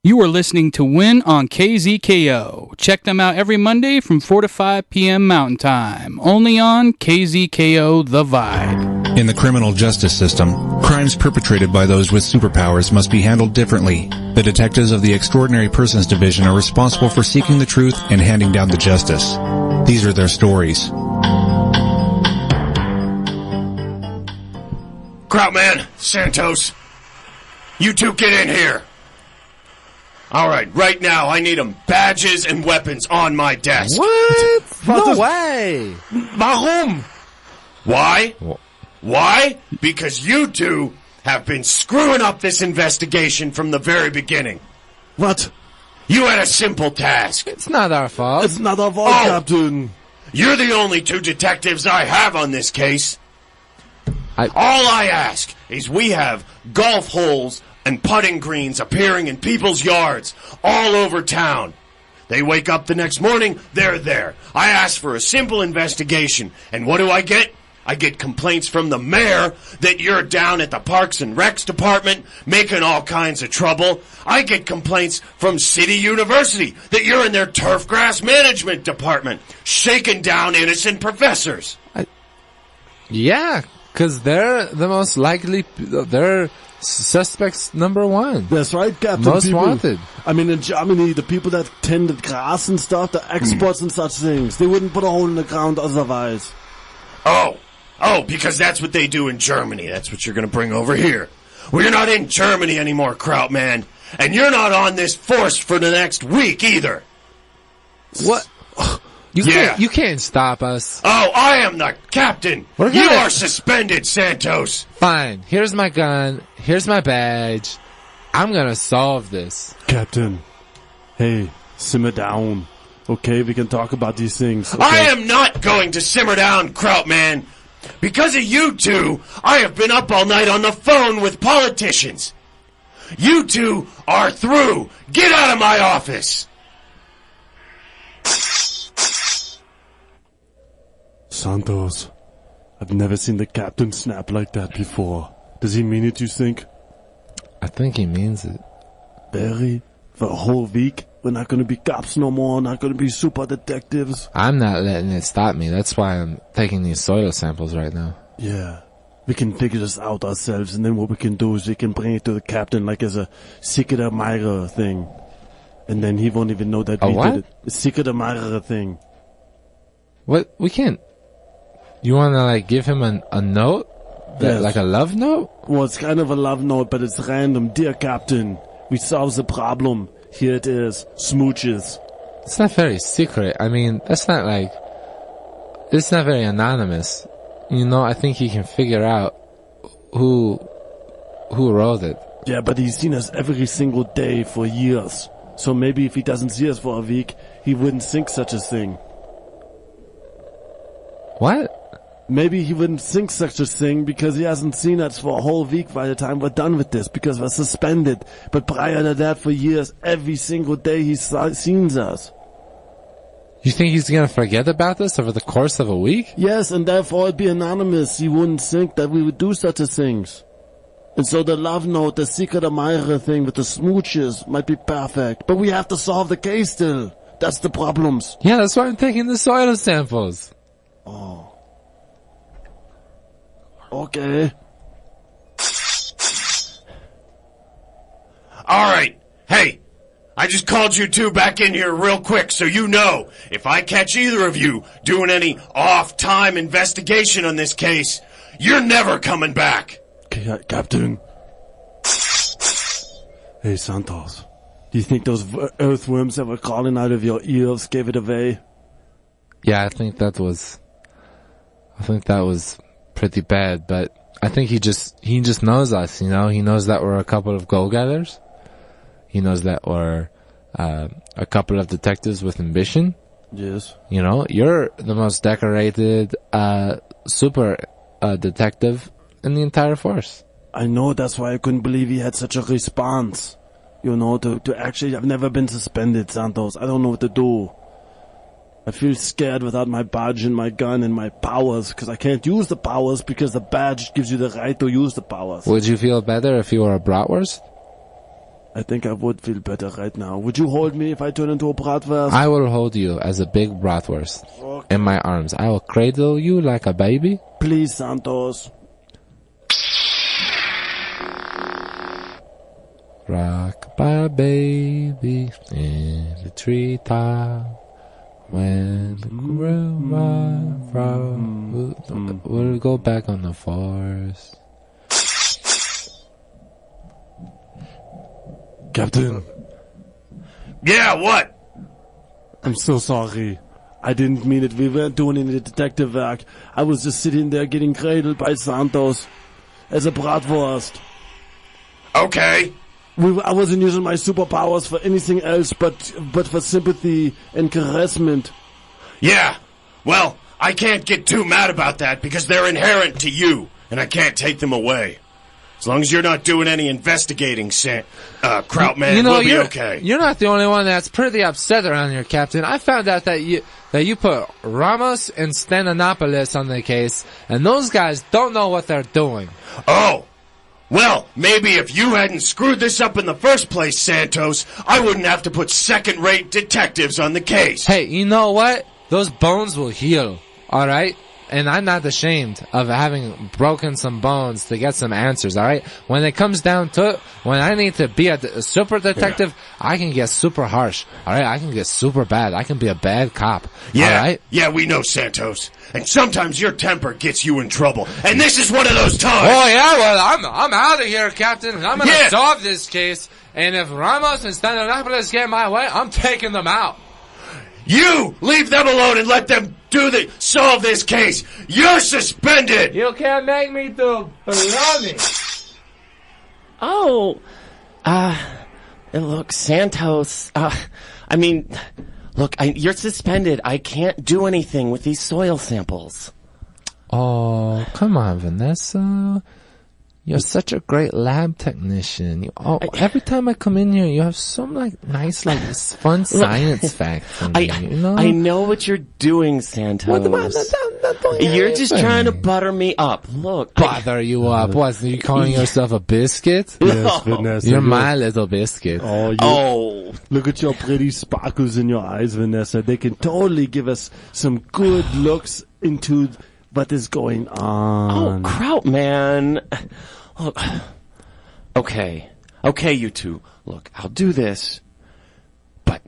You are listening to WIN on KZKO. Check them out every Monday from 4 to 5 p.m. Mountain Time. Only on KZKO The Vibe. In the criminal justice system, crimes perpetrated by those with superpowers must be handled differently. The detectives of the Extraordinary Persons Division are responsible for seeking the truth and handing down the justice. These are their stories. Krautman, Santos, you two get in here. All right, right now I need them badges and weapons on my desk. What? No way. Warum? Why? Why? Because you two have been screwing up this investigation from the very beginning. What? You had a simple task. It's not our fault. It's not our fault, Captain. You're the only two detectives I have on this case. All I ask is we have golf holes and putting greens appearing in people's yards all over town. They wake up the next morning, they're there. I ask for a simple investigation, and what do I get? I get complaints from the mayor that you're down at the Parks and Recs department making all kinds of trouble. I get complaints from City University that you're in their turf grass management department shaking down innocent professors. Yeah, because they're the most likely... They're suspects number one. That's right, Captain. Most wanted. I mean, in Germany, the people that tend the grass and stuff, the experts and such things, they wouldn't put a hole in the ground otherwise. Oh, because that's what they do in Germany. That's what you're going to bring over here. Well, you're not in Germany anymore, Krautman. And you're not on this force for the next week either. What? You can't stop us. Oh, I am the captain. You are suspended, Santos. Fine. Here's my gun. Here's my badge. I'm gonna solve this. Captain. Hey, simmer down. Okay, we can talk about these things. Okay? I am not going to simmer down, Krautman. Because of you two, I have been up all night on the phone with politicians. You two are through. Get out of my office. Santos, I've never seen the captain snap like that before. Does he mean it, you think? I think he means it. Barry, for a whole week, we're not going to be cops no more, not going to be super detectives. I'm not letting it stop me. That's why I'm taking these soil samples right now. Yeah. We can figure this out ourselves, and then what we can do is we can bring it to the captain like as a secret admirer thing. And then he won't even know that we did it. A secret admirer thing. What? We can't... You want to, like, give him a note? Yes. Like a love note? Well, it's kind of a love note, but it's random. Dear Captain, we solved the problem. Here it is. Smooches. It's not very secret. I mean, that's not like... It's not very anonymous. You know, I think he can figure out who wrote it. Yeah, but he's seen us every single day for years. So maybe if he doesn't see us for a week, he wouldn't think such a thing. What? Maybe he wouldn't think such a thing because he hasn't seen us for a whole week by the time we're done with this, because we're suspended. But prior to that, for years, every single day he's seen us. You think he's gonna forget about this over the course of a week? Yes, and therefore it'd be anonymous. He wouldn't think that we would do such a things. And so the love note, the secret admirer thing with the smooches might be perfect. But we have to solve the case still. That's the problems. Yeah, that's why I'm taking the soil samples. Oh. Okay. Alright. Hey, I just called you two back in here real quick so you know if I catch either of you doing any off-time investigation on this case, you're never coming back. Captain. Hey, Santos. Do you think those earthworms that were crawling out of your ears gave it away? Yeah, I think that was pretty bad, but I think he just knows us, you know? He knows that we're a couple of go-getters. He knows that we're a couple of detectives with ambition. Yes. You know, you're the most decorated super detective in the entire force. I know, that's why I couldn't believe he had such a response. You know, to actually, I've never been suspended, Santos. I don't know what to do. I feel scared without my badge and my gun and my powers, because I can't use the powers because the badge gives you the right to use the powers. Would you feel better if you were a bratwurst? I think I would feel better right now. Would you hold me if I turn into a bratwurst? I will hold you as a big bratwurst in my arms. I will cradle you like a baby. Please, Santos. Rock my baby in the treetop. When the we'll go back on the forest. Captain. Yeah, what? I'm so sorry. I didn't mean it. We weren't doing any detective work. I was just sitting there getting cradled by Santos as a bratwurst. Okay. I wasn't using my superpowers for anything else but for sympathy and caressment. Yeah. Well, I can't get too mad about that because they're inherent to you, and I can't take them away. As long as you're not doing any investigating, Krautman, we'll be okay. You're not the only one that's pretty upset around here, Captain. I found out that you put Ramos and Stananopoulos on the case, and those guys don't know what they're doing. Oh. Well, maybe if you hadn't screwed this up in the first place, Santos, I wouldn't have to put second-rate detectives on the case. Hey, you know what? Those bones will heal, alright? And I'm not ashamed of having broken some bones to get some answers, alright? When it comes down to it, when I need to be a super detective, I can get super harsh, alright? I can get super bad. I can be a bad cop, alright? Yeah, we know, Santos. And sometimes your temper gets you in trouble. And this is one of those times. Oh, yeah? Well, I'm out of here, Captain. I'm gonna solve this case. And if Ramos and Stananopoulos get my way, I'm taking them out. You leave them alone and let them solve this case. You're suspended. You can't make me do baloney. Oh, look, Santos. Look, you're suspended. I can't do anything with these soil samples. Oh, come on, Vanessa. You're such a great lab technician. Every time I come in here, you have some nice, fun science facts for me, you know? I know what you're doing, Santos. You're just trying to butter me up. Look. Butter you up? What, are you calling yourself a biscuit? Yes, Vanessa. You're my little biscuit. Oh. Look at your pretty sparkles in your eyes, Vanessa. They can totally give us some good looks into what is going on. Oh, Krautman. Look. Okay, you two. Look, I'll do this. But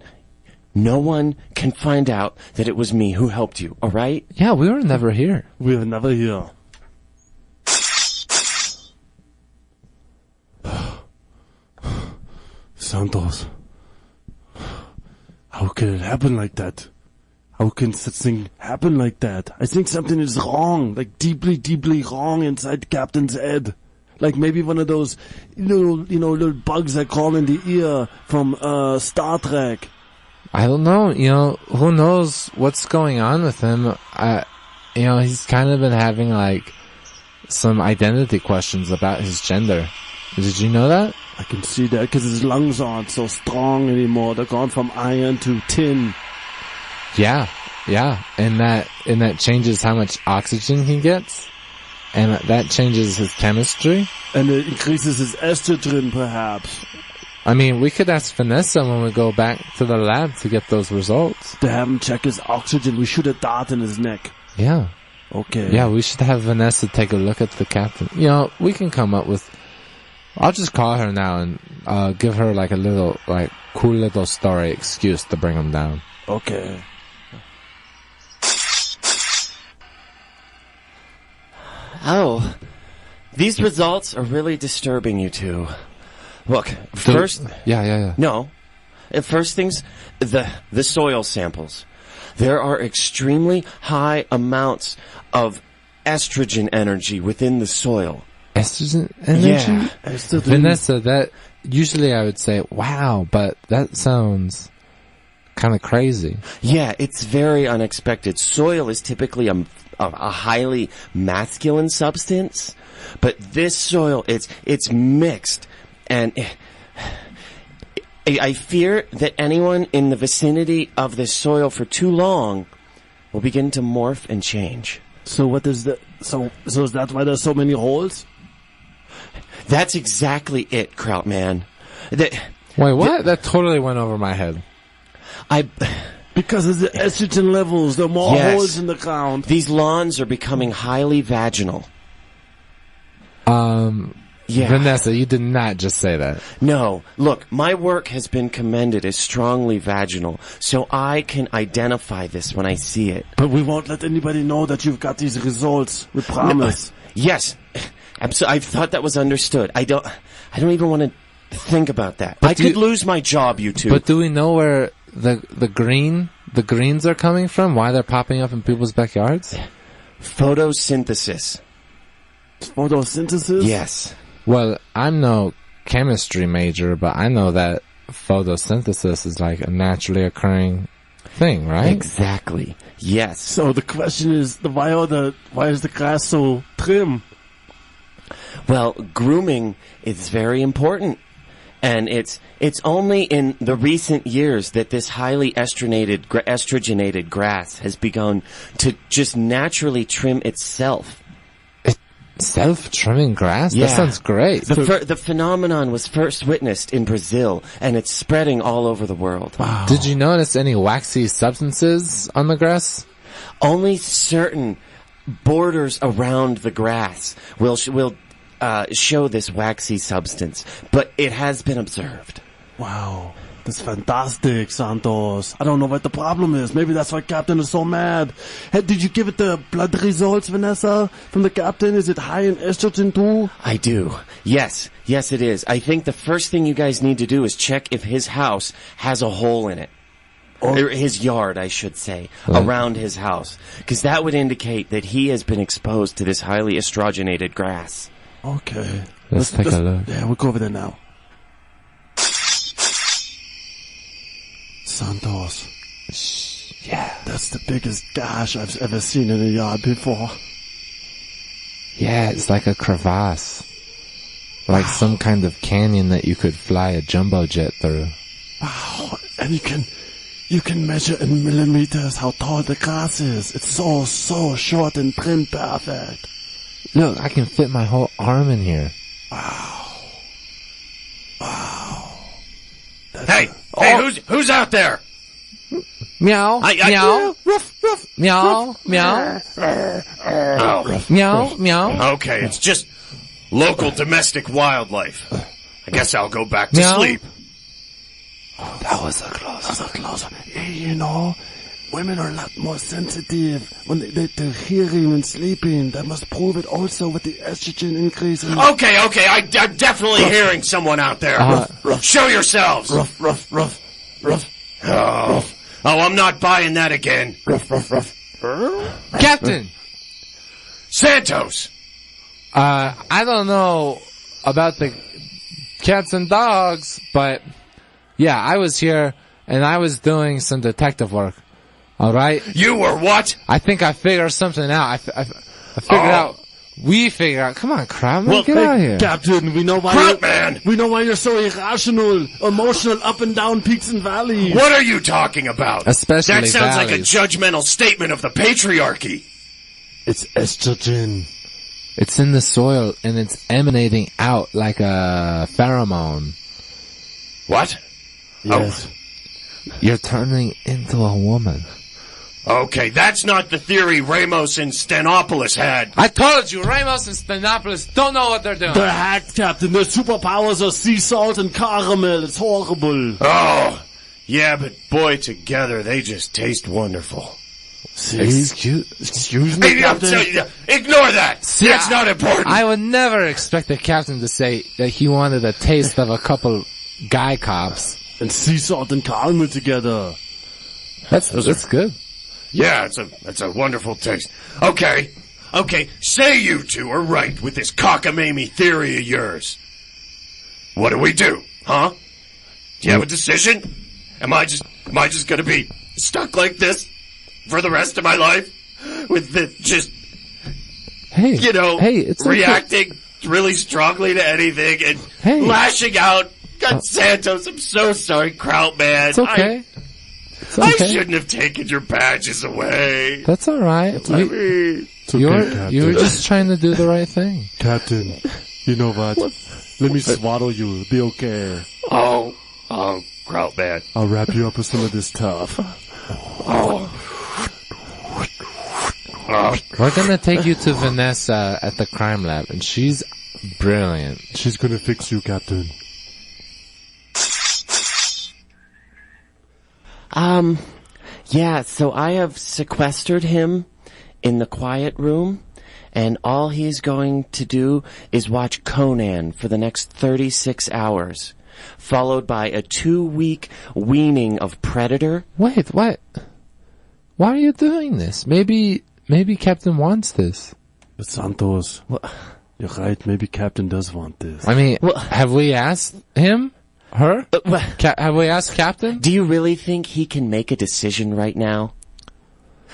no one can find out that it was me who helped you, alright? Yeah, we were never here. We were never here. Santos. How can it happen like that? How can such thing happen like that? I think something is wrong, deeply, deeply wrong inside the captain's head. Like maybe one of those little bugs that crawl in the ear from Star Trek. I don't know. Who knows what's going on with him? He's kind of been having some identity questions about his gender. Did you know that? I can see that because his lungs aren't so strong anymore. They're gone from iron to tin. Yeah, and that changes how much oxygen he gets, and that changes his chemistry. And it increases his estrogen, perhaps. I mean, we could ask Vanessa when we go back to the lab to get those results. To have him check his oxygen, we shoot a dart in his neck. Yeah. Okay. Yeah, we should have Vanessa take a look at the captain. We can come up with... I'll just call her now and give her a little, cool little story excuse to bring him down. Okay. Oh, these results are really disturbing, you two. Look, first... Yeah. No. First things, the soil samples. There are extremely high amounts of estrogen energy within the soil. Estrogen energy? Yeah. Vanessa, that... Usually I would say, wow, but that sounds kind of crazy. Yeah, it's very unexpected. Soil is typically a highly masculine substance, but this soil, it's mixed, and I fear that anyone in the vicinity of this soil for too long will begin to morph and change. So what is so is that why there's so many holes? That's exactly it, Krautman. Wait, what? That totally went over my head. Because of the estrogen levels, there are more holes in the ground. These lawns are becoming highly vaginal. Yeah. Vanessa, you did not just say that. No. Look, my work has been commended as strongly vaginal, so I can identify this when I see it. But we won't let anybody know that you've got these results. We promise. Yes. I thought that was understood. I don't even want to think about that. I could lose my job, you two. But do we know where the greens are coming from? Why they're popping up in people's backyards? Photosynthesis. Photosynthesis? Yes. Well, I'm no chemistry major, but I know that photosynthesis is like a naturally occurring thing, right? Exactly. Yes. So the question is, why is the grass so trim? Well, grooming is very important. And it's only in the recent years that this highly estrogenated grass has begun to just naturally trim itself. Self-trimming grass? Yeah. That sounds great. The phenomenon was first witnessed in Brazil, and it's spreading all over the world. Wow. Did you notice any waxy substances on the grass? Only certain borders around the grass will show this waxy substance, but it has been observed. Wow. That's fantastic, Santos. I don't know what the problem is. Maybe that's why Captain is so mad. Hey, did you give it the blood results, Vanessa, from the Captain? Is it high in estrogen too? I do. Yes. Yes, it is. I think the first thing you guys need to do is check if his house has a hole in it. Or his yard, I should say, around his house. Because that would indicate that he has been exposed to this highly estrogenated grass. Okay. Let's take a look. Yeah, we'll go over there now. Santos. Yeah. That's the biggest gash I've ever seen in a yard before. Yeah, it's like a crevasse. Like some kind of canyon that you could fly a jumbo jet through. Wow. And you can measure in millimeters how tall the grass is. It's so short and trimmed perfect. Look, I can fit my whole arm in here. Wow. Hey, who's out there? Meow, meow, Ruff, ruff, meow, meow, Oh, meow, meow. okay, it's just local domestic wildlife. I guess I'll go back to Meow. sleep. That was a close. Hey, you know, women are a lot more sensitive when they're hearing and sleeping. That must prove it also with the estrogen increase. Okay, I'm definitely hearing someone out there. Show yourselves. Ruff, ruff, ruff, ruff. Oh, I'm not buying that again. Captain! Santos! I don't know about the cats and dogs, but yeah, I was here and I was doing some detective work. All right? You were what? I think I figured something out. I figured out. We figured out. Come on, Crowdman, get out of here. Captain, we know why you're so irrational, emotional, up and down peaks and valleys. What are you talking about? Especially that sounds like a valleys. judgmental statement of the patriarchy. It's estrogen. It's in the soil and it's emanating out like a pheromone. What? Yes. You're turning into a woman. Okay, that's not the theory Ramos and Stenopoulos had. I told you, Ramos and Stenopoulos don't know what they're doing. They're hacked, Captain. Their superpowers are sea salt and caramel. It's horrible. Oh, yeah, but boy, together they just taste wonderful. Excuse me, Captain. Ignore that. See, That's not important. I would never expect the captain to say that he wanted a taste of a couple guy cops. And sea salt and caramel together. That's good. Yeah, it's a wonderful taste. Okay, say you two are right with this cockamamie theory of yours. What do we do, huh? Do you have a decision? Am I just gonna be stuck like this for the rest of my life? With the it's reacting really strongly to anything and lashing out. God, Santos, I'm so sorry, Krautman. It's okay. I shouldn't have taken your badges away. That's all right. You were just trying to do the right thing. Captain, you know what? Let me swaddle you. It'll be okay. Oh, Oh, grout man. I'll wrap you up with some of this tough. We're gonna take you to Vanessa at the crime lab, and she's brilliant. She's gonna fix you, Captain. Yeah, so I have sequestered him in the quiet room, and all he's going to do is watch Conan for the next 36 hours, followed by a 2-week weaning of Predator. Wait, what? Why are you doing this? Maybe Captain wants this. But Santos, you're right, maybe Captain does want this. I mean, have we asked him? Her? Have we asked Captain? Do you really think he can make a decision right now?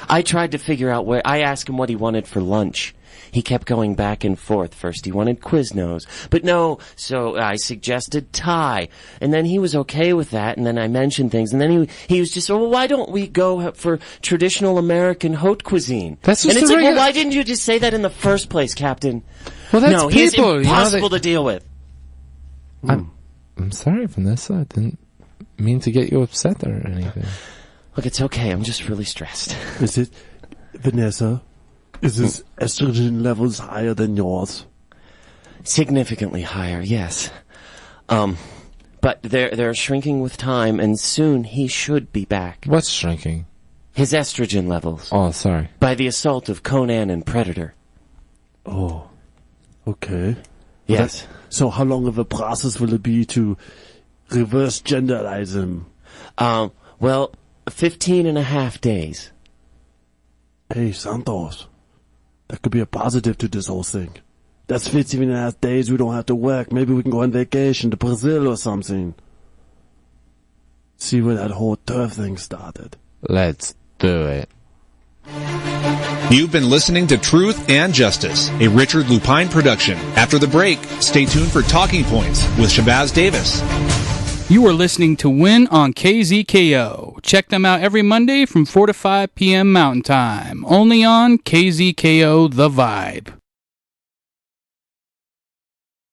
I tried to figure out I asked him what he wanted for lunch. He kept going back and forth. First he wanted Quiznos, but no, so I suggested Thai. And then he was okay with that, and then I mentioned things, and then he was just, well, why don't we go for traditional American haute cuisine? That's just and it's like, well, why didn't you just say that in the first place, Captain? Well, that's no, people. he's impossible to deal with. I'm sorry, Vanessa. I didn't mean to get you upset or anything. Look, it's okay. I'm just really stressed. Is it, Vanessa? Is his estrogen levels higher than yours? Significantly higher, yes. But they're shrinking with time, and soon he should be back. What's shrinking? His estrogen levels. Oh, sorry. By the assault of Conan and Predator. Oh, okay. Yes. So how long of a process will it be to reverse genderize him? Well, 15.5 days. Hey, Santos. That could be a positive to this whole thing. That's 15.5 days we don't have to work. Maybe we can go on vacation to Brazil or something. See where that whole turf thing started. Let's do it. You've been listening to Truth and Justice, a Richard Lupine production. After the break, stay tuned for Talking Points with Shabazz Davis. You are listening to WIN on KZKO. Check them out every Monday from 4 to 5 p.m. Mountain Time. Only on KZKO The Vibe.